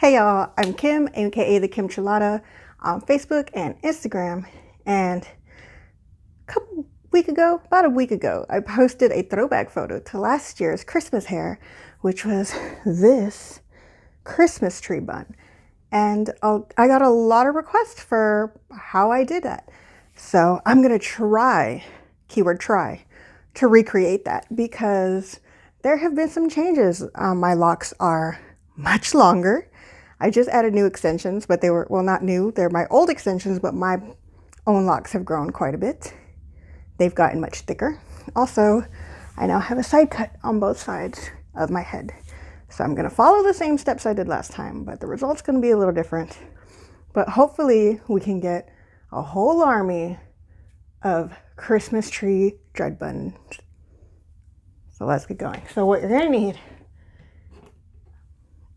Hey y'all, I'm Kim, aka the Kim Chilada, on Facebook and Instagram. And about a week ago, I posted a throwback photo to last year's Christmas hair, which was this Christmas tree bun. And I got a lot of requests for how I did that. So I'm gonna try, keyword try, to recreate that because there have been some changes. My locks are much longer. I just added new extensions, but they were, well, not new. They're my old extensions, but my own locks have grown quite a bit. They've gotten much thicker. Also, I now have a side cut on both sides of my head. So I'm gonna follow the same steps I did last time, but the result's gonna be a little different. But hopefully we can get a whole army of Christmas tree dread buns. So let's get going. So what you're gonna need,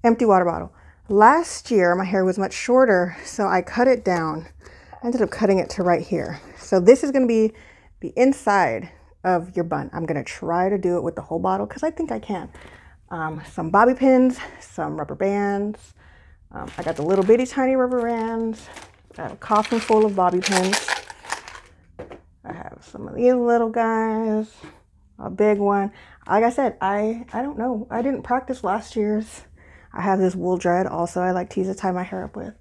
empty water bottle. Last year, my hair was much shorter, so I cut it down. I ended up cutting it to right here. So this is gonna be the inside of your bun. I'm gonna try to do it with the whole bottle because I think I can. Some bobby pins, some rubber bands. I got the little bitty tiny rubber bands. I have a coffin full of bobby pins. I have some of these little guys, a big one. Like I said, I don't know. I didn't practice last year's. I have this wool dread also I like to use to tie my hair up with.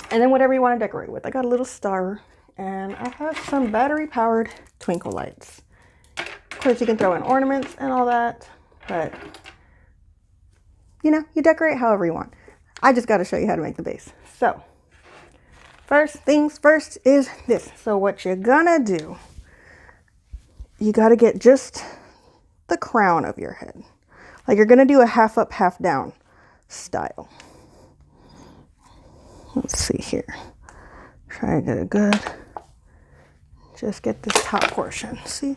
And then whatever you want to decorate with. I got a little star and I have some battery powered twinkle lights. Of course you can throw in ornaments and all that, but you know, you decorate however you want. I just got to show you how to make the base. So first things first is this. So what you're gonna do, you got to get just the crown of your head. Like you're gonna do a half up, half down style. Let's see here. Try to get it good. Just get this top portion. See?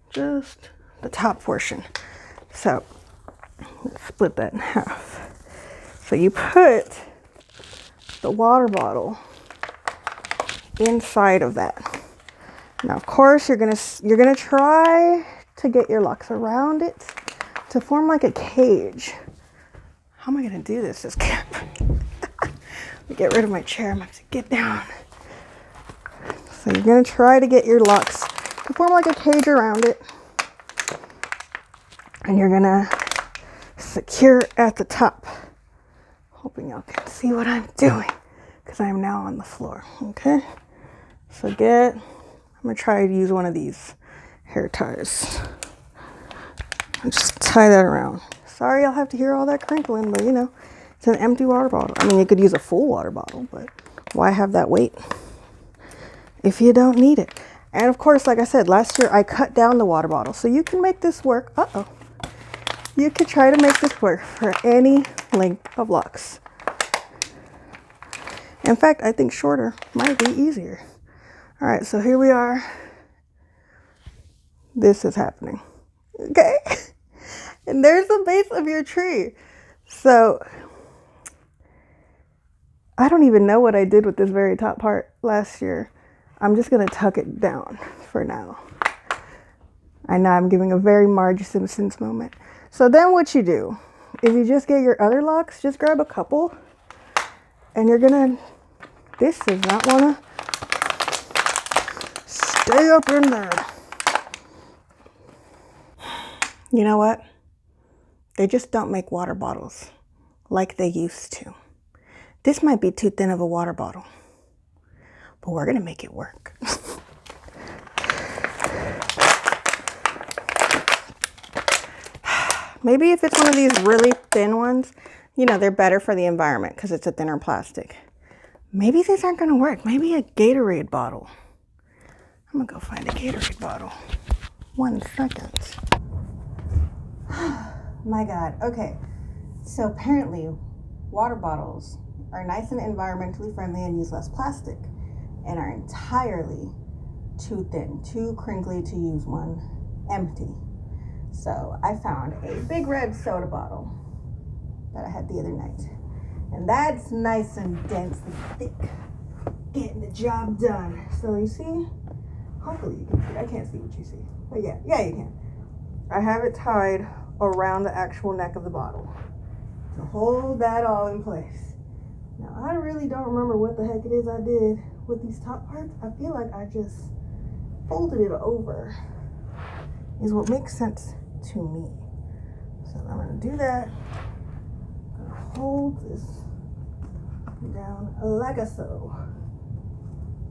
Just the top portion. So let's split that in half. So you put the water bottle inside of that. Now of course you're gonna try to get your locks around it to form like a cage. How am I gonna do this? Get rid of my chair. I'm gonna have to get down. So you're gonna try to get your locks to form like a cage around it. And you're gonna secure at the top. Hoping y'all can see what I'm doing because I'm now on the floor, okay? So I'm gonna try to use one of these hair ties. And just tie that around. Sorry I'll have to hear all that crinkling, but you know, it's an empty water bottle. I mean, you could use a full water bottle, but why have that weight if you don't need it? And of course, like I said, last year I cut down the water bottle, so you can make this work. You could try to make this work for any length of locks. In fact, I think shorter might be easier. All right, so here we are. This is happening, okay? And there's the base of your tree. So I don't even know what I did with this very top part last year. I'm just gonna tuck it down for now. I know I'm giving a very Marge Simpsons moment. So then what you do is you just get your other locks, just grab a couple, and this does not wanna stay up in there. You know what? They just don't make water bottles like they used to. This might be too thin of a water bottle, but we're gonna make it work. Maybe if it's one of these really thin ones, you know, they're better for the environment because it's a thinner plastic. Maybe these aren't gonna work. Maybe a Gatorade bottle. I'm gonna go find a Gatorade bottle. 1 second. My God. Okay. So apparently water bottles are nice and environmentally friendly and use less plastic and are entirely too thin, too crinkly to use one empty. So I found a big red soda bottle that I had the other night. And that's nice and dense and thick, getting the job done. So you see, hopefully you can see. I can't see what you see, but yeah, you can. I have it tied around the actual neck of the bottle. to hold that all in place. Now, I really don't remember what the heck it is I did with these top parts. I feel like I just folded it over, is what makes sense to me. So I'm gonna do that. I'm gonna hold this down like so.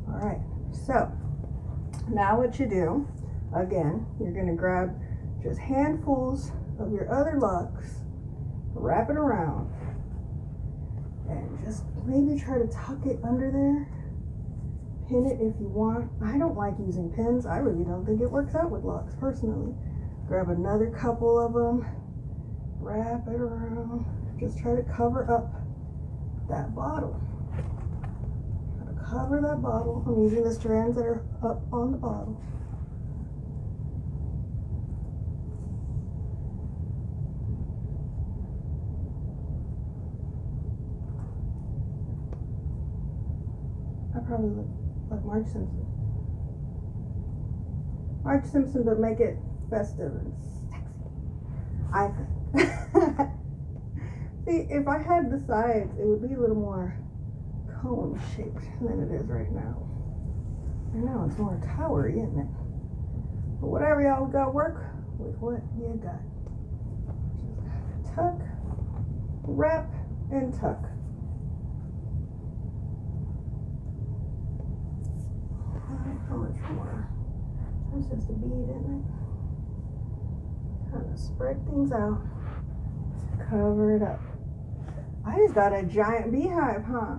All right, so now what you do, again, you're gonna grab just handfuls of your other locks, wrap it around, and just maybe try to tuck it under there. Pin it if you want. I don't like using pins. I really don't think it works out with locks personally. Grab another couple of them, wrap it around, just try to cover up that bottle. Try to cover that bottle. I'm using the strands that are up on the bottle. I probably look like Marge Simpson. Marge Simpson, but make it festive and sexy, I think. See, if I had the sides, it would be a little more cone shaped than it is right now. I know it's more towery, isn't it? But whatever, y'all, we gotta work with what you got. Just tuck, wrap, and tuck. How much more? That's just a bead, isn't it? Kind of spread things out. Cover it up. I just got a giant beehive, huh?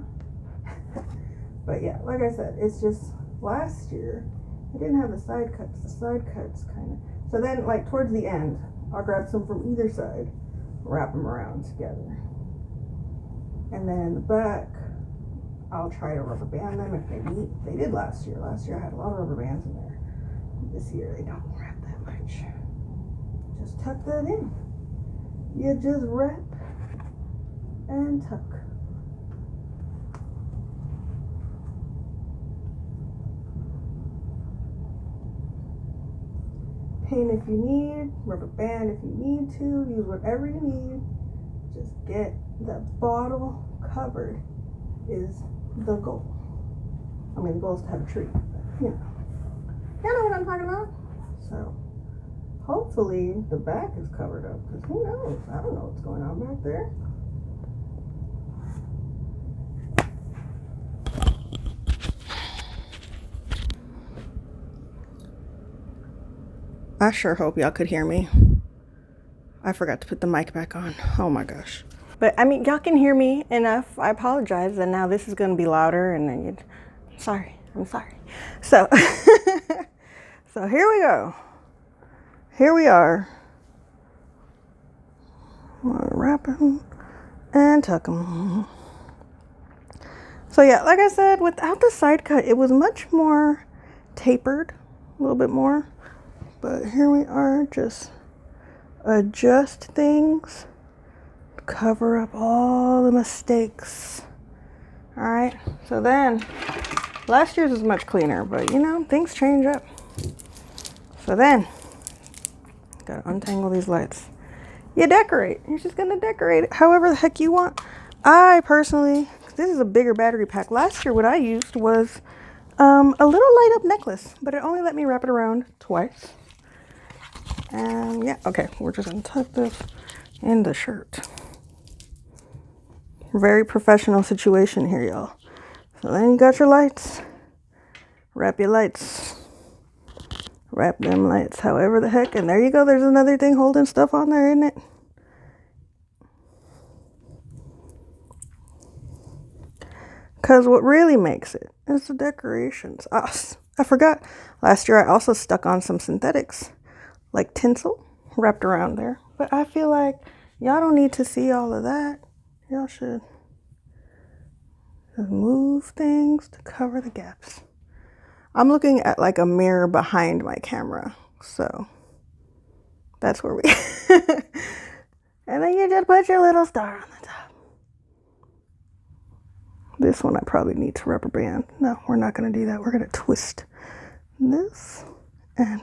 But yeah, like I said, it's just last year I didn't have the side cuts. The side cuts kind of. So then, like towards the end, I'll grab some from either side, wrap them around together, and then the back, I'll try to rubber band them if they need. They did last year. Last year I had a lot of rubber bands in there. This year they don't wrap that much. Just tuck that in. You just wrap and tuck. Pin if you need, rubber band if you need to, use whatever you need. Just get the bottle covered is the goal. I mean, the goal is to have a tree, but you know what I'm talking about. So hopefully the back is covered up, because who knows? I don't know what's going on back there. I sure hope y'all could hear me. I forgot to put the mic back on. Oh my gosh. But I mean, y'all can hear me enough. I apologize. And now this is going to be louder. And then I'm sorry. So, so here we go. Here we are. Wrap them and tuck them. So yeah, like I said, without the side cut, it was much more tapered, a little bit more. But here we are, just adjust things, cover up all the mistakes. All right, so then last year's was much cleaner, but you know, things change up. So then, gotta untangle these lights. You decorate. You're just gonna decorate it however the heck you want. I personally, this is a bigger battery pack. Last year, what I used was a little light up necklace, but it only let me wrap it around twice. And yeah, okay, we're just gonna tuck this in the shirt. Very professional situation here, y'all. So then you got your lights. Wrap your lights. Wrap them lights however the heck. And there you go. There's another thing holding stuff on there, isn't it? Because what really makes it is the decorations. Oh, I forgot. Last year I also stuck on some synthetics, like tinsel, wrapped around there. But I feel like y'all don't need to see all of that. Y'all should just move things to cover the gaps. I'm looking at like a mirror behind my camera. So that's where we... And then you just put your little star on the top. This one I probably need to rubber band. No, we're not going to do that. We're going to twist this and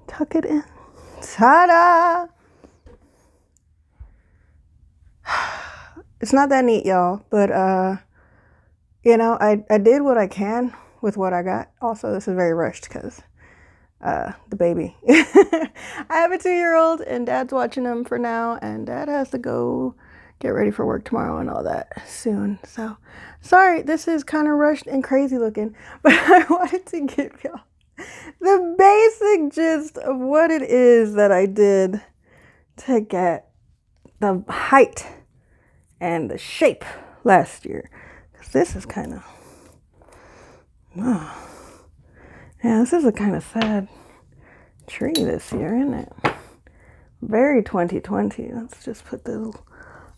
tuck it in. Ta-da! It's not that neat, y'all, but you know, I did what I can with what I got. Also, this is very rushed because the baby. I have a 2-year-old and dad's watching him for now, and dad has to go get ready for work tomorrow and all that soon. So sorry, this is kind of rushed and crazy looking, but I wanted to give y'all the basic gist of what it is that I did to get the height and the shape last year. Because this is kind of, yeah, this is a kind of sad tree this year, isn't it? Very 2020. Let's just put the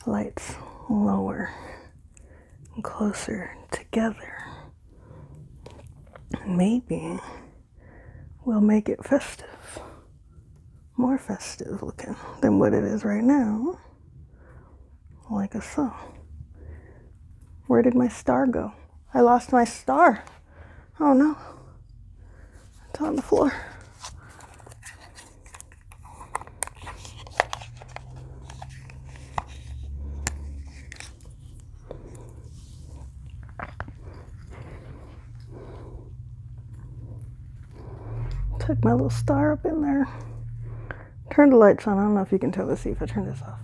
lights lower and closer together. Maybe we'll make it festive. More festive looking than what it is right now. Like a so. Where did my star go? I lost my star. Oh no. It's on the floor. Took my little star up in there. Turn the lights on. I don't know if you can tell. Let's see if I turn this off.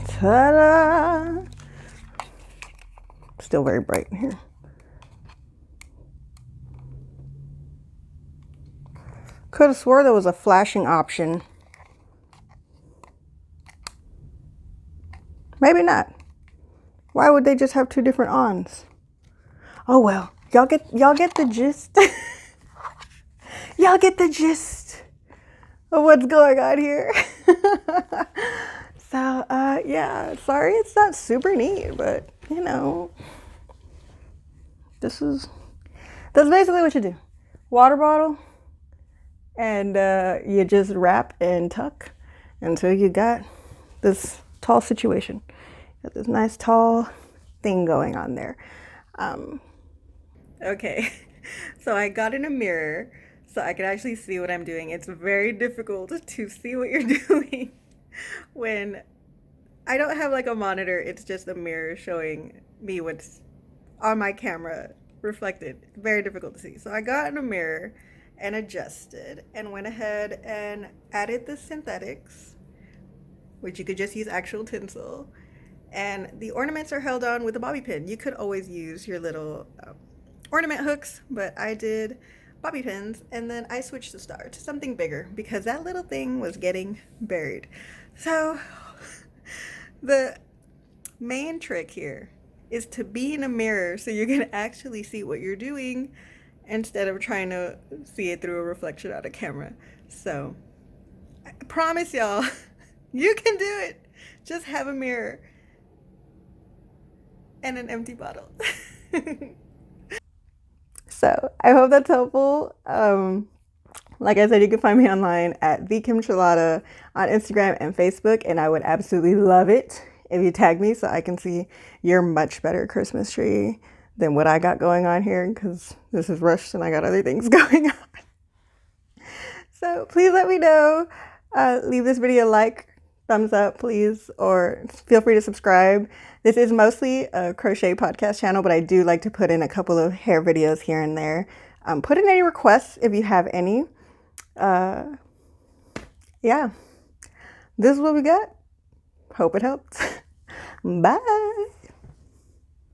Ta-da! Still very bright in here. Could have swore there was a flashing option. Maybe not. Why would they just have 2 different ons? Oh well. Y'all get the gist. Y'all get the gist of what's going on here. So, yeah, sorry it's not super neat, but, you know, that's basically what you do. Water bottle, and you just wrap and tuck until you got this tall situation. Got this nice tall thing going on there. Okay, so I got in a mirror so I can actually see what I'm doing. It's very difficult to see what you're doing when I don't have like a monitor. It's just a mirror showing me what's on my camera reflected. Very difficult to see. So I got in a mirror and adjusted and went ahead and added the synthetics, which you could just use actual tinsel. And the ornaments are held on with a bobby pin. You could always use your little ornament hooks, but I did bobby pins, and then I switched the star to something bigger because that little thing was getting buried. So the main trick here is to be in a mirror so you can actually see what you're doing instead of trying to see it through a reflection on a camera. So I promise y'all, you can do it. Just have a mirror and an empty bottle. So I hope that's helpful. Like I said, you can find me online at TheKimChelada on Instagram and Facebook, and I would absolutely love it if you tag me so I can see your much better Christmas tree than what I got going on here, because this is rushed and I got other things going on. So please let me know. Leave this video a like, thumbs up, please, or feel free to subscribe. This is mostly a crochet podcast channel, but I do like to put in a couple of hair videos here and there. Put in any requests if you have any. Yeah, this is what we got. Hope it helped. Bye.